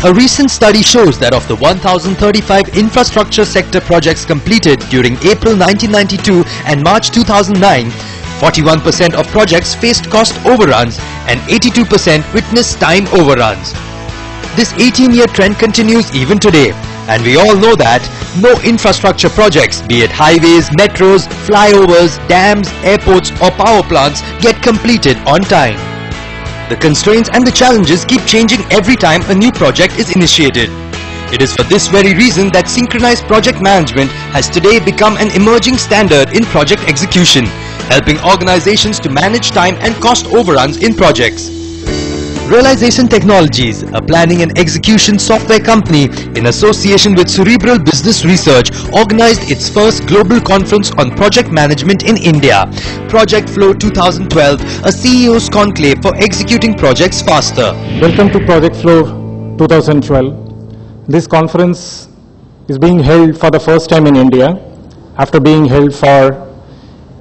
A recent study shows that of the 1,035 infrastructure sector projects completed during April 1992 and March 2009, 41% of projects faced cost overruns and 82% witnessed time overruns. This 18-year trend continues even today, and we all know that no infrastructure projects, be it highways, metros, flyovers, dams, airports or power plants, get completed on time. The constraints and the challenges keep changing every time a new project is initiated. It is for this very reason that synchronized project management has today become an emerging standard in project execution, helping organizations to manage time and cost overruns in projects. Realization Technologies, a planning and execution software company in association with Cerebral Business Research, organized its first global conference on project management in India, Project Flow 2012, a CEO's conclave for executing projects faster. Welcome to Project Flow 2012. This conference is being held for the first time in India after being held for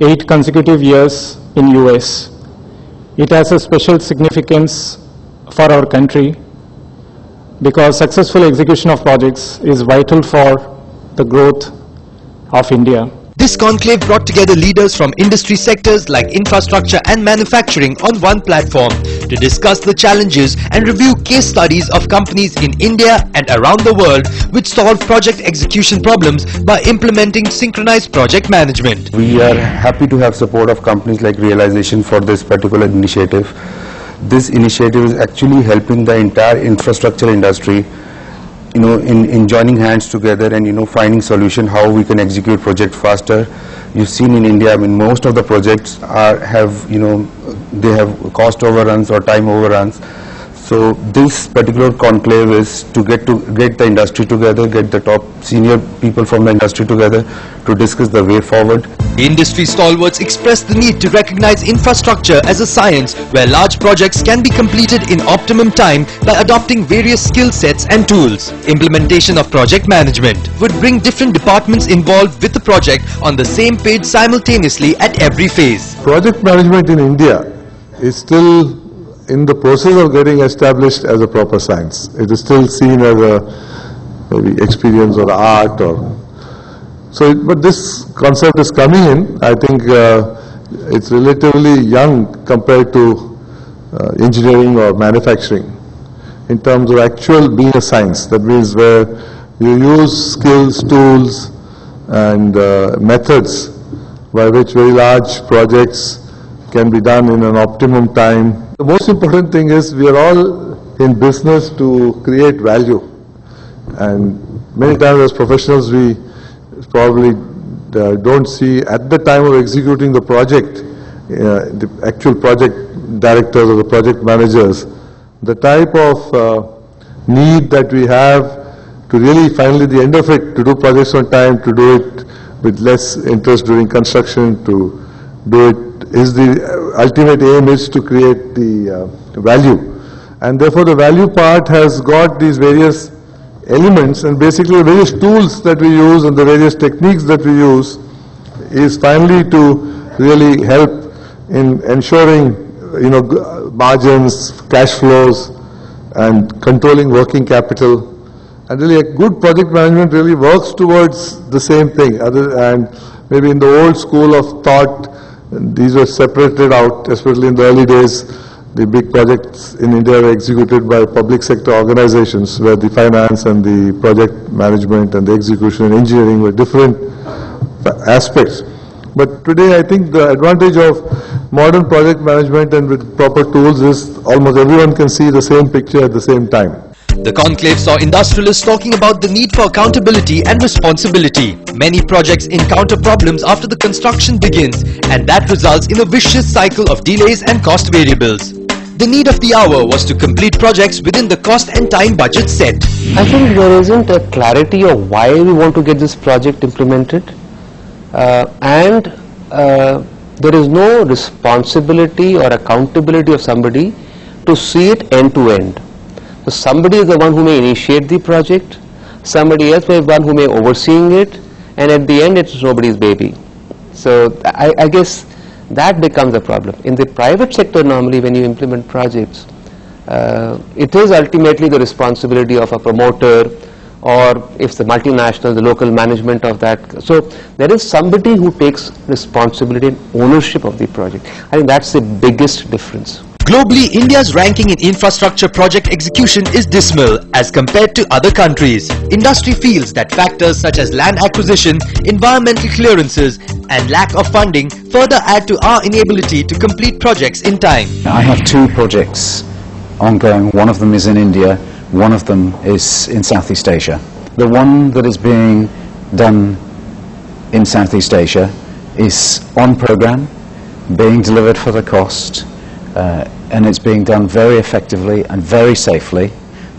8 consecutive years in US. It has a special significance for our country because successful execution of projects is vital for the growth of India. This conclave brought together leaders from industry sectors like infrastructure and manufacturing on one platform to discuss the challenges and review case studies of companies in India and around the world which solve project execution problems by implementing synchronized project management. We are happy to have support of companies like Realization for this particular initiative. This initiative is actually helping the entire infrastructure industry, in joining hands together and finding solution how we can execute project faster. You've seen in India, most of the projects have cost overruns or time overruns. So this particular conclave is to get the industry together, get the top senior people from the industry together to discuss the way forward. The industry stalwarts expressed the need to recognize infrastructure as a science where large projects can be completed in optimum time by adopting various skill sets and tools. Implementation of project management would bring different departments involved with the project on the same page simultaneously at every phase. Project management in India is still in the process of getting established as a proper science. It is still seen as a maybe experience or art but this concept is coming in. I think it's relatively young compared to engineering or manufacturing in terms of actual being a science. That means where you use skills, tools and methods by which very large projects can be done in an optimum time. The most important thing is we are all in business to create value, and many times as professionals we probably don't see at the time of executing the project, the actual project directors or the project managers, the type of need that we have to really finally the end of it to do projects on time, to do it with less interest during construction, to do it is the ultimate aim is to create the value, and therefore the value part has got these various elements, and basically the various tools that we use and the various techniques that we use is finally to really help in ensuring margins, cash flows and controlling working capital. And really a good project management really works towards the same thing, and maybe in the old school of thought these were separated out, especially in the early days. The big projects in India were executed by public sector organizations where the finance and the project management and the execution and engineering were different aspects. But today I think the advantage of modern project management and with proper tools is almost everyone can see the same picture at the same time. The conclave saw industrialists talking about the need for accountability and responsibility. Many projects encounter problems after the construction begins, and that results in a vicious cycle of delays and cost variables. The need of the hour was to complete projects within the cost and time budget set. I think there isn't a clarity of why we want to get this project implemented, and there is no responsibility or accountability of somebody to see it end to end. So somebody is the one who may initiate the project, somebody else may be one who may overseeing it, and at the end it's nobody's baby. So I guess that becomes a problem. In the private sector, normally when you implement projects, it is ultimately the responsibility of a promoter, or if the multinational, the local management of that. So there is somebody who takes responsibility and ownership of the project. I think that's the biggest difference. Globally, India's ranking in infrastructure project execution is dismal as compared to other countries. Industry feels that factors such as land acquisition, environmental clearances and lack of funding further add to our inability to complete projects in time. I have two projects ongoing. One of them is in India, one of them is in Southeast Asia. The one that is being done in Southeast Asia is on program, being delivered for the cost, and it's being done very effectively and very safely.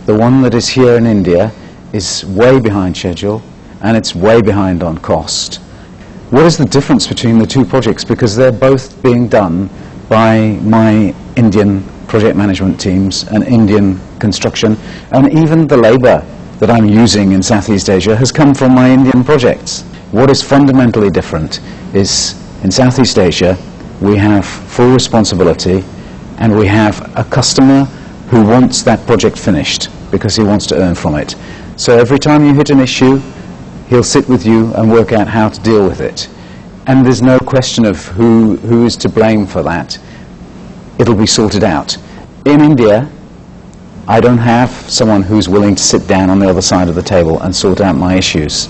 The one that is here in India is way behind schedule and it's way behind on cost. What is the difference between the two projects? Because they're both being done by my Indian project management teams and Indian construction, and even the labour that I'm using in Southeast Asia has come from my Indian projects. What is fundamentally different is in Southeast Asia we have full responsibility and we have a customer who wants that project finished because he wants to earn from it. So every time you hit an issue, he'll sit with you and work out how to deal with it. And there's no question of who is to blame for that. It'll be sorted out. In India, I don't have someone who's willing to sit down on the other side of the table and sort out my issues.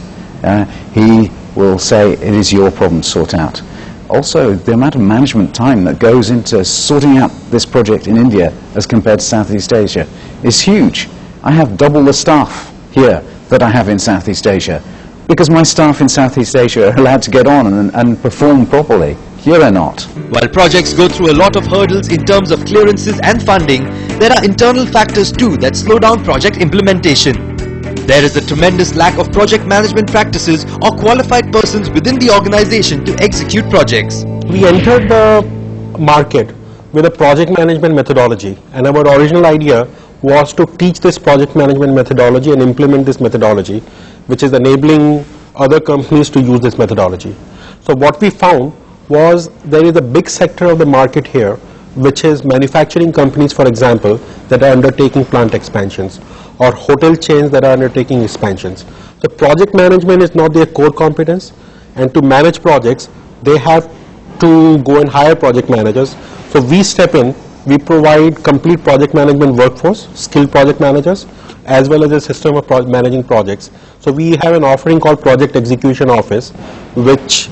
He will say, it is your problem, sort out. Also, the amount of management time that goes into sorting out this project in India as compared to Southeast Asia is huge. I have double the staff here that I have in Southeast Asia because my staff in Southeast Asia are allowed to get on and perform properly. Here they're not. While projects go through a lot of hurdles in terms of clearances and funding, there are internal factors too that slow down project implementation. There is a tremendous lack of project management practices or qualified persons within the organization to execute projects. We entered the market with a project management methodology, and our original idea was to teach this project management methodology and implement this methodology, which is enabling other companies to use this methodology. So what we found was there is a big sector of the market here, which is manufacturing companies, for example, that are undertaking plant expansions, or hotel chains that are undertaking expansions. So project management is not their core competence, and to manage projects, they have to go and hire project managers. So we step in, we provide complete project management workforce, skilled project managers, as well as a system of managing projects. So we have an offering called Project Execution Office, which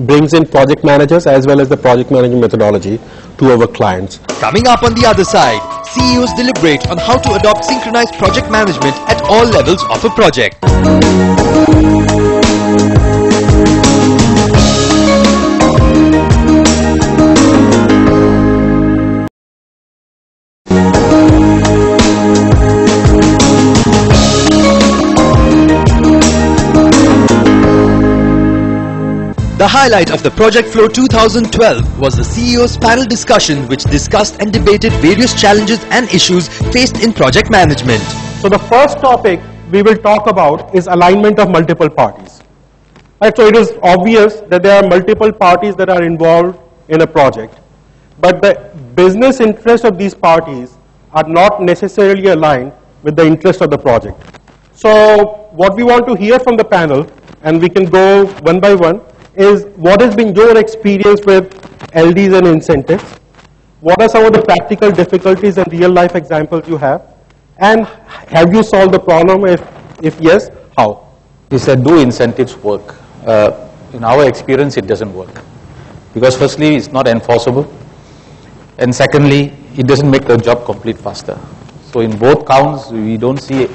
brings in project managers as well as the project management methodology to our clients. Coming up on the other side, CEOs deliberate on how to adopt synchronized project management at all levels of a project. The highlight of the Project Flow 2012 was the CEO's panel discussion, which discussed and debated various challenges and issues faced in project management. So the first topic we will talk about is alignment of multiple parties. Right, so it is obvious that there are multiple parties that are involved in a project, but the business interests of these parties are not necessarily aligned with the interest of the project. So what we want to hear from the panel, and we can go one by one, is what has been your experience with LDs and incentives? What are some of the practical difficulties and real life examples you have? And have you solved the problem? If yes, how? He said, do incentives work? In our experience, it doesn't work. Because firstly, it's not enforceable. And secondly, it doesn't make the job complete faster. So in both counts, we don't see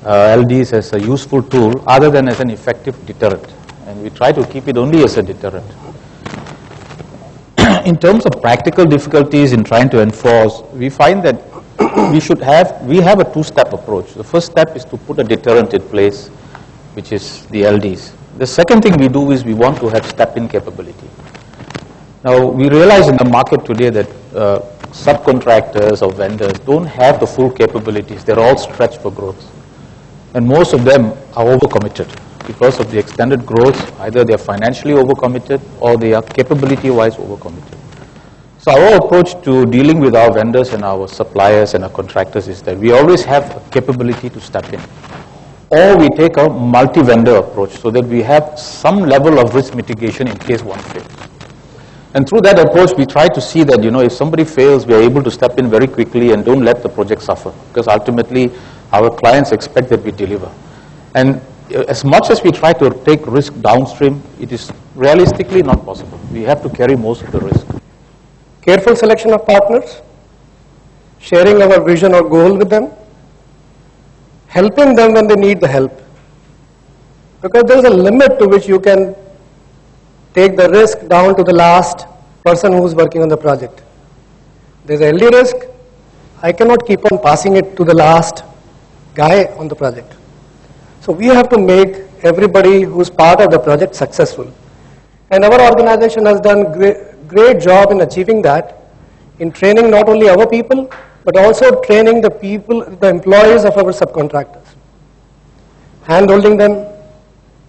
LDs as a useful tool other than as an effective deterrent. And we try to keep it only as a deterrent. In terms of practical difficulties in trying to enforce, we find that we have a two-step approach. The first step is to put a deterrent in place, which is the LDs. The second thing we do is we want to have step-in capability. Now, we realize in the market today that subcontractors or vendors don't have the full capabilities. They're all stretched for growth. And most of them are overcommitted. Because of the extended growth, either they are financially overcommitted or they are capability-wise overcommitted. So our approach to dealing with our vendors and our suppliers and our contractors is that we always have a capability to step in. Or we take a multi-vendor approach so that we have some level of risk mitigation in case one fails. And through that approach, we try to see that, if somebody fails, we are able to step in very quickly and don't let the project suffer. Because ultimately, our clients expect that we deliver. And as much as we try to take risk downstream, it is realistically not possible. We have to carry most of the risk. Careful selection of partners, sharing our vision or goal with them, helping them when they need the help. Because there is a limit to which you can take the risk down to the last person who is working on the project. There is a LD risk. I cannot keep on passing it to the last guy on the project. So we have to make everybody who is part of the project successful. And our organization has done great job in achieving that, in training not only our people, but also training the people, the employees of our subcontractors, hand-holding them,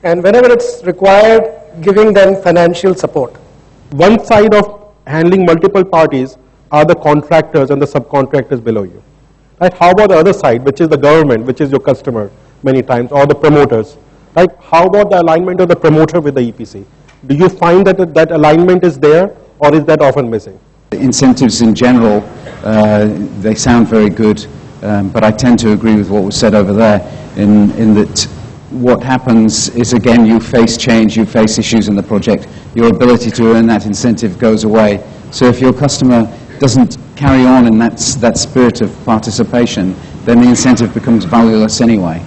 and whenever it's required, giving them financial support. One side of handling multiple parties are the contractors and the subcontractors below you. Right? How about the other side, which is the government, which is your customer many times, or the promoters? Right? How about the alignment of the promoter with the EPC? Do you find that that alignment is there, or is that often missing? Incentives in general, they sound very good, but I tend to agree with what was said over there in that what happens is, again, you face change, you face issues in the project, your ability to earn that incentive goes away. So if your customer doesn't carry on in that spirit of participation, then the incentive becomes valueless anyway.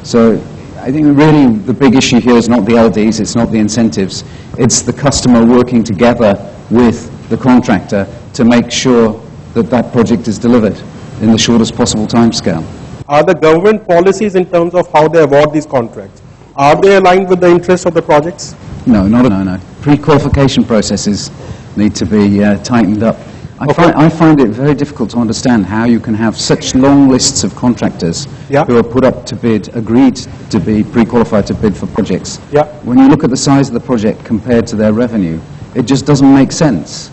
So I think really the big issue here is not the LDs, it's not the incentives, it's the customer working together with the contractor to make sure that that project is delivered in the shortest possible timescale. Are the government policies in terms of how they award these contracts, are they aligned with the interests of the projects? No, no. Pre-qualification processes need to be tightened up. I find it very difficult to understand how you can have such long lists of contractors who are put up to bid, agreed to be pre-qualified to bid for projects. When you look at the size of the project compared to their revenue, it just doesn't make sense.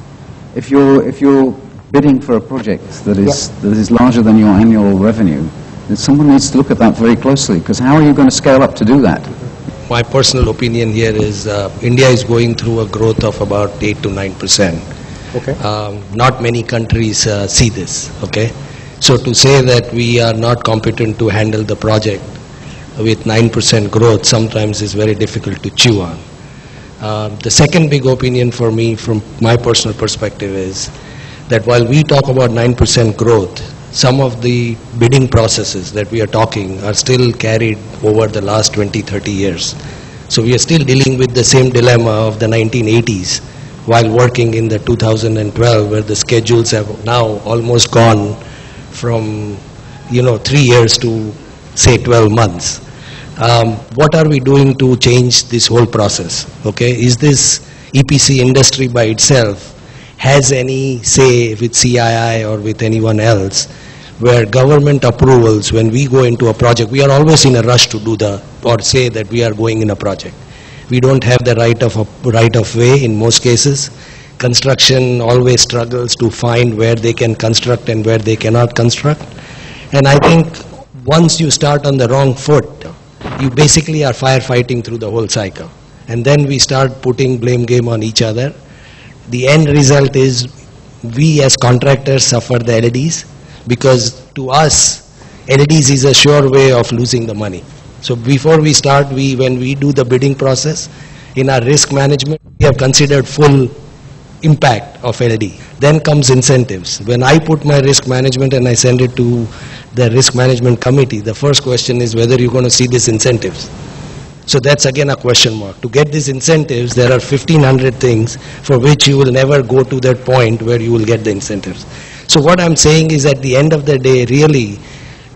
If you're bidding for a project that is larger than your annual revenue, then someone needs to look at that very closely, because how are you going to scale up to do that? My personal opinion here is India is going through a growth of about 8 to 9%. Okay. Not many countries see this. Okay, so to say that we are not competent to handle the project with 9% growth sometimes is very difficult to chew on. The second big opinion for me, from my personal perspective, is that while we talk about 9% growth, some of the bidding processes that we are talking are still carried over the last 20-30 years. So we are still dealing with the same dilemma of the 1980s while working in the 2012, where the schedules have now almost gone from 3 years to say 12 months. What are we doing to change this whole process? Okay, is this EPC industry by itself has any say with CII or with anyone else, where government approvals, when we go into a project, we are always in a rush to do or say that we are going in a project. We don't have the right of way in most cases. Construction always struggles to find where they can construct and where they cannot construct. And I think once you start on the wrong foot, you basically are firefighting through the whole cycle. And then we start putting blame game on each other. The end result is we as contractors suffer the LDs, because to us, LDs is a sure way of losing the money. So before we start, when we do the bidding process, in our risk management, we have considered full impact of LD. Then comes incentives. When I put my risk management and I send it to the risk management committee, the first question is whether you're going to see these incentives. So that's again a question mark. To get these incentives, there are 1,500 things for which you will never go to that point where you will get the incentives. So what I'm saying is, at the end of the day, really,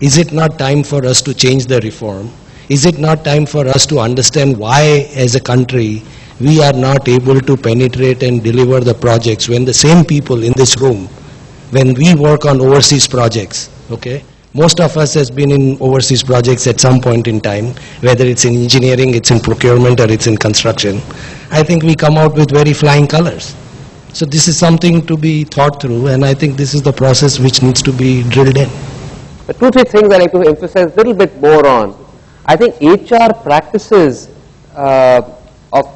is it not time for us to change the reform? Is it not time for us to understand why, as a country, we are not able to penetrate and deliver the projects when the same people in this room, when we work on overseas projects, okay? Most of us has been in overseas projects at some point in time, whether it's in engineering, it's in procurement, or it's in construction. I think we come out with very flying colors. So this is something to be thought through, and I think this is the process which needs to be drilled in. The 2-3 things I'd like to emphasize a little bit more on. I think HR practices of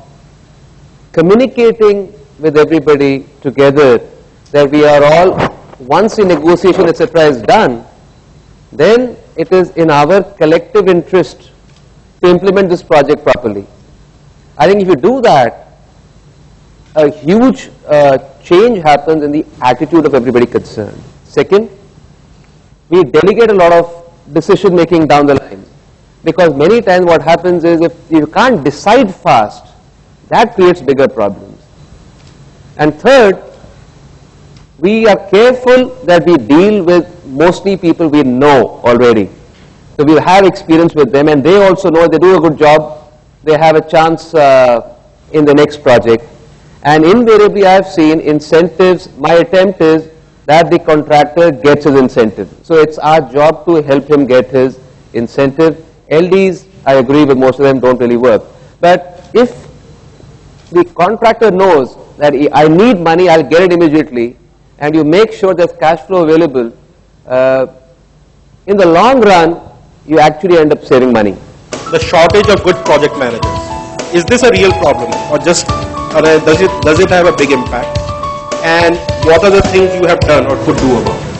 communicating with everybody together, that we are all, once the negotiation etc. is done, then it is in our collective interest to implement this project properly. I think if you do that, a huge change happens in the attitude of everybody concerned. Second, we delegate a lot of decision making down the line, because many times what happens is if you can't decide fast, that creates bigger problems. And third, we are careful that we deal with mostly people we know already. So we have experience with them, and they also know they do a good job, they have a chance in the next project. And invariably I have seen incentives, my attempt is that the contractor gets his incentive. So it's our job to help him get his incentive. LDs, I agree with most of them, don't really work. But if the contractor knows that I need money, I'll get it immediately, and you make sure there's cash flow available, in the long run, you actually end up saving money. The shortage of good project managers. Is this a real problem, or just does it have a big impact? And what are the things you have done or could do about it?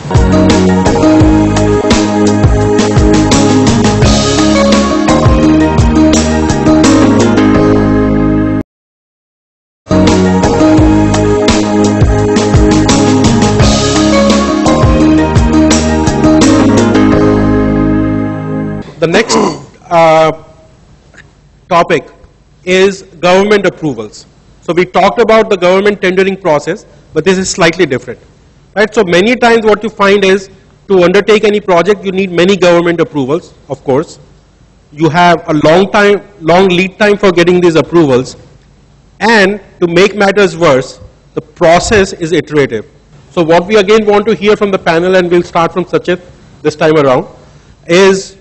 The next topic is government approvals. So we talked about the government tendering process, but this is slightly different, right? So many times what you find is, to undertake any project, you need many government approvals, of course. You have a long lead time for getting these approvals, and to make matters worse, the process is iterative. So what we again want to hear from the panel, and we'll start from Sachit this time around, is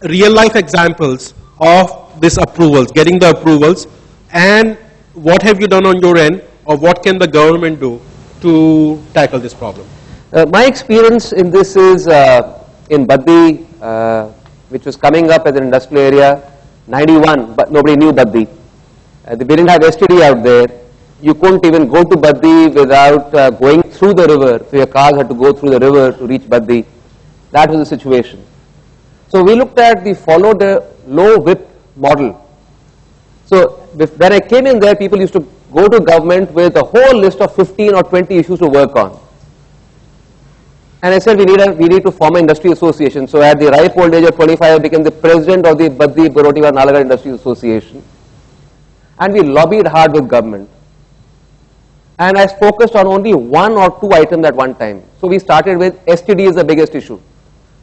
real life examples of this approvals, getting the approvals, and what have you done on your end, or what can the government do to tackle this problem? My experience in this is in Baddi, which was coming up as an industrial area, 91, but nobody knew Baddi. We didn't have STD out there. You couldn't even go to Baddi without going through the river, so your cars had to go through the river to reach Baddi. That was the situation. So we looked at followed the low WIP model. So when I came in there, people used to go to government with a whole list of 15 or 20 issues to work on. And I said we need to form an industry association. So at the ripe old age of 25, I became the president of the Baddi Barotiwar Nalagarh Industry Association. And we lobbied hard with government. And I focused on only 1 or 2 items at one time. So we started with STD is the biggest issue.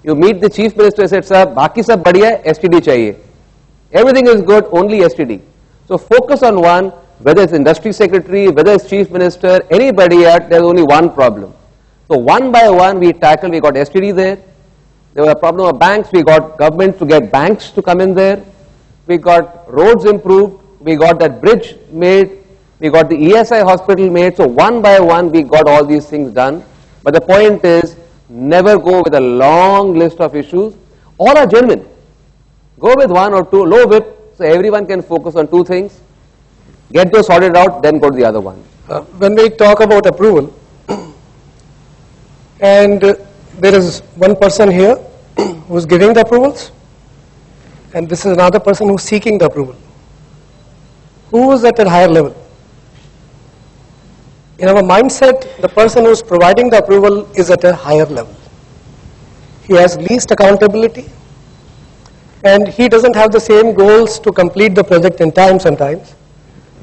You meet the chief minister and said, sir, baki sab badhiya hai, STD chahiye. Everything is good, only STD. So focus on one, whether it's industry secretary, whether it's chief minister, anybody, there's only one problem. So one by one we tackled, we got STD there. There was a problem of banks, we got government to get banks to come in there. We got roads improved, we got that bridge made, we got the ESI hospital made. So one by one we got all these things done. But the point is, never go with a long list of issues. All are genuine. Go with 1 or 2, low WIP, so everyone can focus on 2 things. Get those sorted out, then go to the other one. When we talk about approval, and there is one person here who is giving the approvals, and this is another person who is seeking the approval. Who is at a higher level? In our mindset, the person who is providing the approval is at a higher level. He has least accountability, and he doesn't have the same goals to complete the project in time sometimes,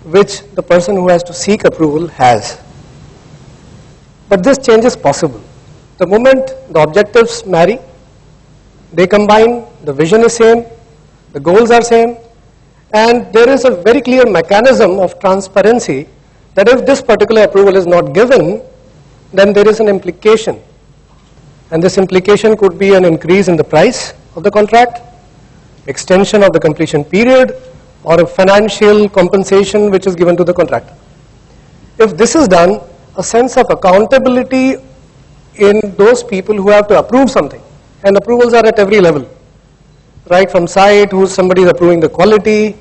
which the person who has to seek approval has. But this change is possible. The moment the objectives marry, they combine, the vision is same, the goals are same, and there is a very clear mechanism of transparency that if this particular approval is not given, then there is an implication. And this implication could be an increase in the price of the contract, extension of the completion period, or a financial compensation which is given to the contractor. If this is done, a sense of accountability in those people who have to approve something. And approvals are at every level, right from site, who somebody is approving the quality,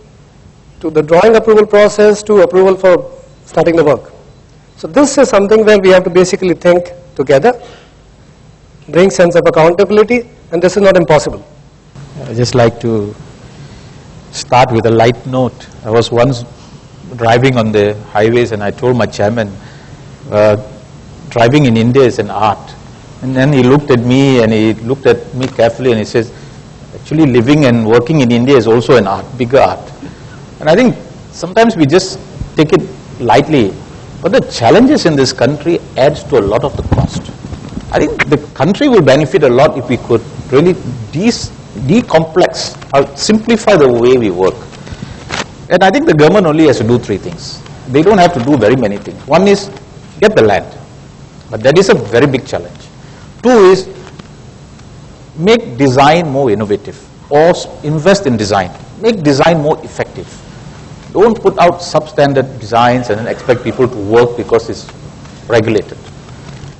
to the drawing approval process, to approval for starting the work. So this is something where we have to basically think together, bring sense of accountability, and this is not impossible. I just like to start with a light note. I was once driving on the highways and I told my chairman, driving in India is an art. And then he looked at me and he looked at me carefully and he says, actually living and working in India is also an art, bigger art. And I think sometimes we just take it lightly, but the challenges in this country adds to a lot of the cost. I think the country will benefit a lot if we could really decomplex or simplify the way we work. And I think the government only has to do three things. They don't have to do very many things. One is get the land, but that is a very big challenge. Two is make design more innovative or invest in design. Make design more effective. Don't put out substandard designs and then expect people to work because it's regulated.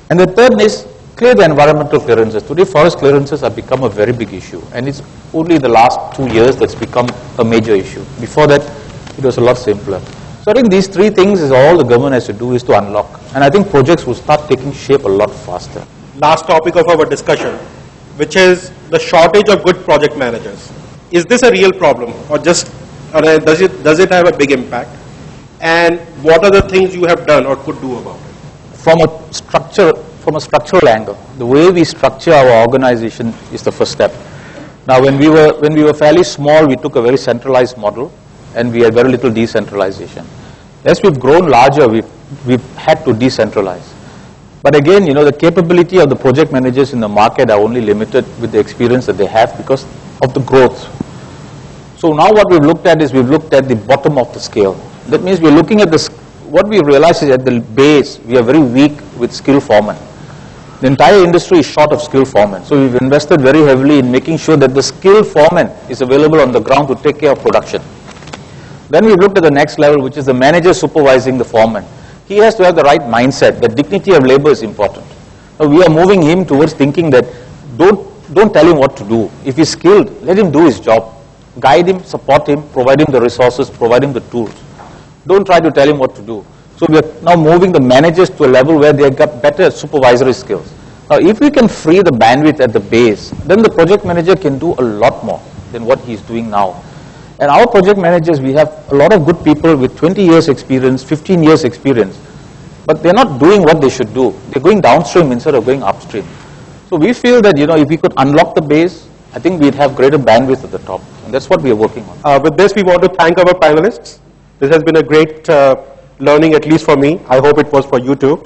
And the third is clear the environmental clearances. Today forest clearances have become a very big issue and it's only the last 2 years that's become a major issue. Before that it was a lot simpler. So I think these three things is all the government has to do is to unlock, and I think projects will start taking shape a lot faster. Last topic of our discussion, which is the shortage of good project managers. Is this a real problem or just does it have a big impact? And what are the things you have done or could do about it? From a structural angle, the way we structure our organization is the first step. Now when we were fairly small, we took a very centralized model and we had very little decentralization. As we've grown larger, we've had to decentralize. But again, you know, the capability of the project managers in the market are only limited with the experience that they have because of the growth. So now what we've looked at is we've looked at the bottom of the scale. That means we're looking at what we realize is at the base, we are very weak with skill foremen. The entire industry is short of skill foremen. So we've invested very heavily in making sure that the skill foreman is available on the ground to take care of production. Then we've looked at the next level, which is the manager supervising the foreman. He has to have the right mindset, that dignity of labor is important. Now we are moving him towards thinking that don't tell him what to do. If he's skilled, let him do his job. Guide him, support him, provide him the resources, provide him the tools. Don't try to tell him what to do. So we are now moving the managers to a level where they've got better supervisory skills. Now if we can free the bandwidth at the base, then the project manager can do a lot more than what he's doing now. And our project managers, we have a lot of good people with 20 years experience, 15 years experience, but they're not doing what they should do. They're going downstream instead of going upstream. So we feel that, you know, if we could unlock the base, I think we'd have greater bandwidth at the top. And that's what we are working on. With this, we want to thank our panelists. This has been a great learning, at least for me. I hope it was for you too.